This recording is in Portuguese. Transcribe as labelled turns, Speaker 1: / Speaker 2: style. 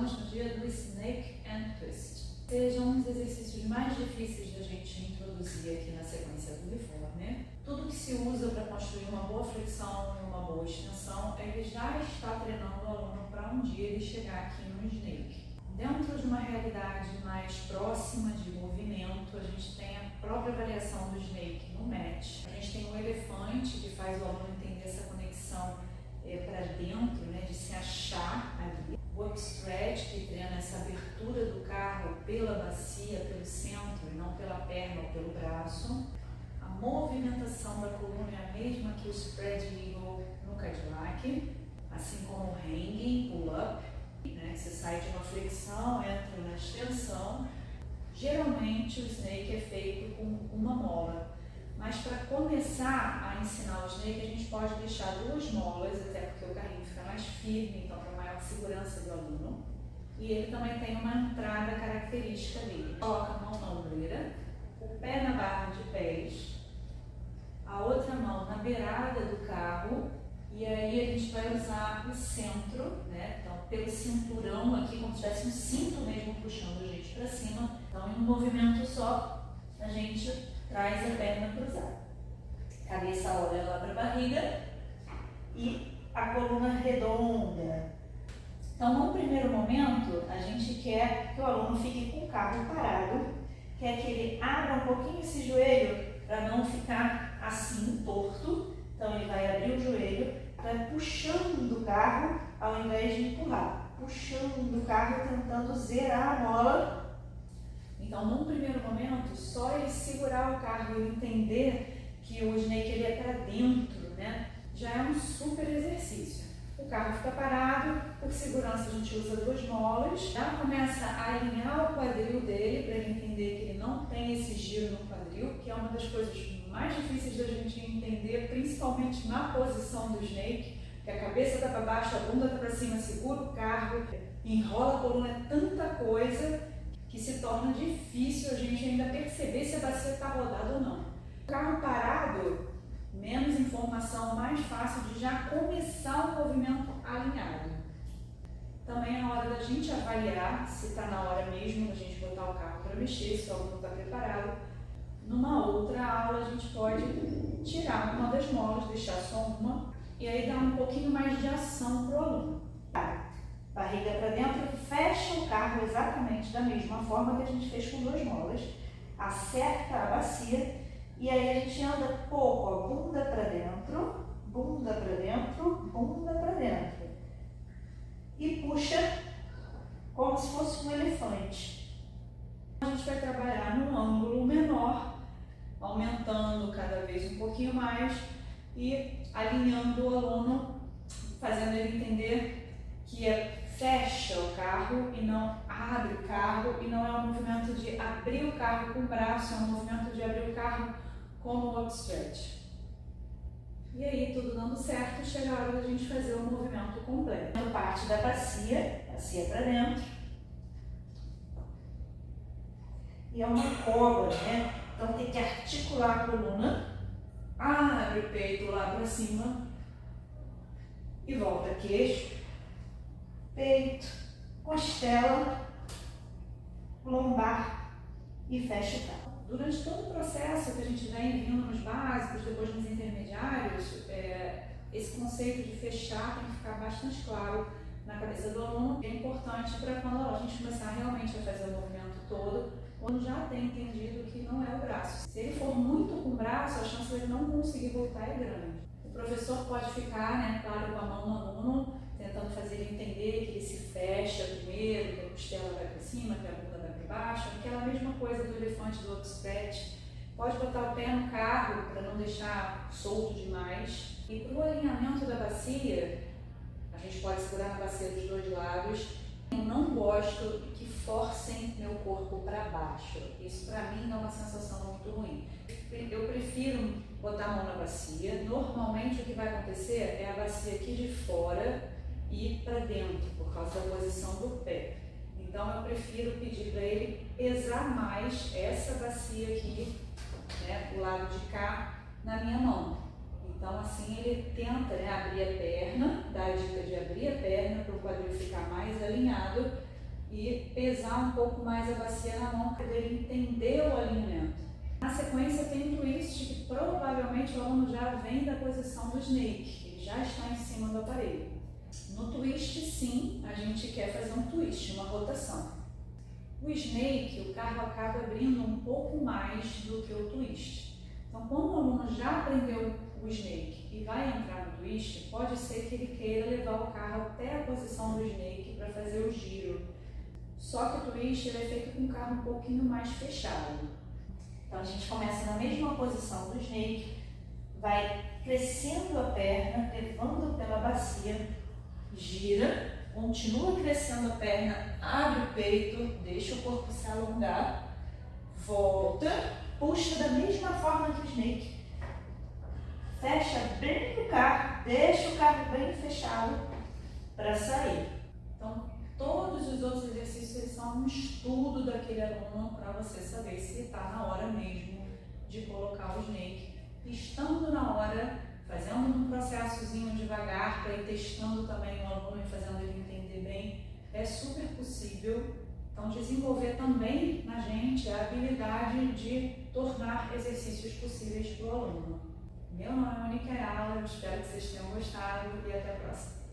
Speaker 1: estamos no dia do Snake and Twist. Sejam um dos exercícios mais difíceis da gente introduzir aqui na sequência do Reformer. Tudo que se usa para construir uma boa flexão e uma boa extensão, ele já está treinando o aluno para um dia ele chegar aqui no Snake. Dentro de uma realidade mais próxima de movimento, a gente tem a própria variação do Snake no match. A gente tem o elefante, que faz o aluno entender essa conexão para dentro, né, de se achar ali. O upstretch, que treina essa abertura do carro pela bacia, pelo centro, e não pela perna ou pelo braço. A movimentação da coluna é a mesma que o spread eagle no Cadillac, assim como o hanging, pull-up, né? Você sai de uma flexão, entra na extensão. Geralmente o Snake é feito com uma mola, mas para começar a ensinar o Snake a gente pode deixar 2 molas, até porque o carrinho fica mais firme, então para maior segurança do aluno. E ele também tem uma entrada característica dele. Coloca a mão na ombreira, o pé na barra de pés, a outra mão na beirada do carro, e aí a gente vai usar o centro, né? Então, pelo cinturão aqui, como se tivesse um cinto mesmo puxando a gente para cima. Então, em um movimento só, a gente traz a perna cruzada. Cabeça olha lá para a barriga e a coluna redonda. Então, num primeiro momento, a gente quer que o aluno fique com o carro parado, quer que ele abra um pouquinho esse joelho para não ficar assim, torto. Então, ele vai abrir o joelho, vai puxando o carro ao invés de empurrar. Puxando o carro, tentando zerar a mola. Então, num primeiro momento, só ele segurar o carro e entender que o Snake ele é para dentro, né? Já é um super exercício. O carro fica parado, por segurança a gente usa 2 molas. Já começa a alinhar o quadril dele, para ele entender que ele não tem esse giro no quadril, que é uma das coisas mais difíceis da gente entender, principalmente na posição do Snake, que a cabeça está para baixo, a bunda está para cima, segura o carro, enrola a coluna, é tanta coisa que se torna difícil a gente ainda perceber se a bacia está rodada ou não. O carro parado, menos informação, mais fácil de já começar o movimento alinhado. Também é a hora da gente avaliar se está na hora mesmo da gente botar o carro para mexer, se o aluno está preparado. Numa outra aula a gente pode tirar uma das molas, deixar só uma, e aí dar um pouquinho mais de ação para o aluno. Barriga para dentro, fecha o carro exatamente da mesma forma que a gente fez com 2 molas, acerta a bacia, e aí a gente anda pouco, ó, bunda para dentro, bunda para dentro, bunda para dentro. E puxa como se fosse um elefante. A gente vai trabalhar num ângulo menor, aumentando cada vez um pouquinho mais e alinhando o aluno, fazendo ele entender que fecha o carro e não abre o carro, e não é um movimento de abrir o carro com o braço, é um movimento de abrir o carro como o upstretch. E aí, tudo dando certo, chega a hora da gente fazer o movimento completo. Parte da bacia para dentro. E é uma cobra, né? Então tem que articular a coluna, abre o peito lá para cima e volta queixo, peito, costela, lombar e fecha o carro. Durante todo o processo que a gente vem vindo nos básicos, depois nos intermediários, esse conceito de fechar tem que ficar bastante claro na cabeça do aluno. É importante para quando a gente começar realmente a fazer o movimento todo, quando já tem entendido que não é o braço. Se ele for muito com o braço, a chance de ele não conseguir voltar é grande. O professor pode ficar, né, claro, com a mão no aluno, tentando fazer ele entender que ele se fecha primeiro, que a costela vai para cima, que a bunda vai para baixo, aquela mesma coisa do elefante do upstretch. Pode botar o pé no carro para não deixar solto demais. E para o alinhamento da bacia, a gente pode segurar na bacia dos 2 lados. Eu não gosto que forcem meu corpo para baixo. Isso para mim dá uma sensação muito ruim. Eu prefiro botar a mão na bacia. Normalmente o que vai acontecer é a bacia aqui de fora e para dentro, por causa da posição do pé. Então eu prefiro pedir para ele pesar mais essa bacia aqui, né, do lado de cá, na minha mão. Então assim ele tenta, né, abrir a perna, dá a dica de abrir a perna para o quadril ficar mais alinhado, e pesar um pouco mais a bacia na mão para ele entender o alinhamento. Na sequência tem um twist que provavelmente o aluno já vem da posição do snake, ele já está em cima do aparelho. No twist, sim, a gente quer fazer um twist, uma rotação. O snake, o carro acaba abrindo um pouco mais do que o twist. Então, quando o aluno já aprendeu o snake e vai entrar no twist, pode ser que ele queira levar o carro até a posição do snake para fazer o giro. Só que o twist ele é feito com o carro um pouquinho mais fechado. Então, a gente começa na mesma posição do snake, vai crescendo a perna, levando pela bacia, gira, continua crescendo a perna, abre o peito, deixa o corpo se alongar, volta, puxa da mesma forma que o snake, fecha bem o carro, deixa o carro bem fechado para sair. Então, todos os outros exercícios eles são um estudo daquele aluno para você saber se está na hora mesmo de colocar o snake. Estando na hora, fazendo um processozinho devagar para ir testando também o aluno e fazendo ele entender bem, é super possível. Então, desenvolver também na gente a habilidade de tornar exercícios possíveis para o aluno. Meu nome é Monique Ayala, eu espero que vocês tenham gostado e até a próxima.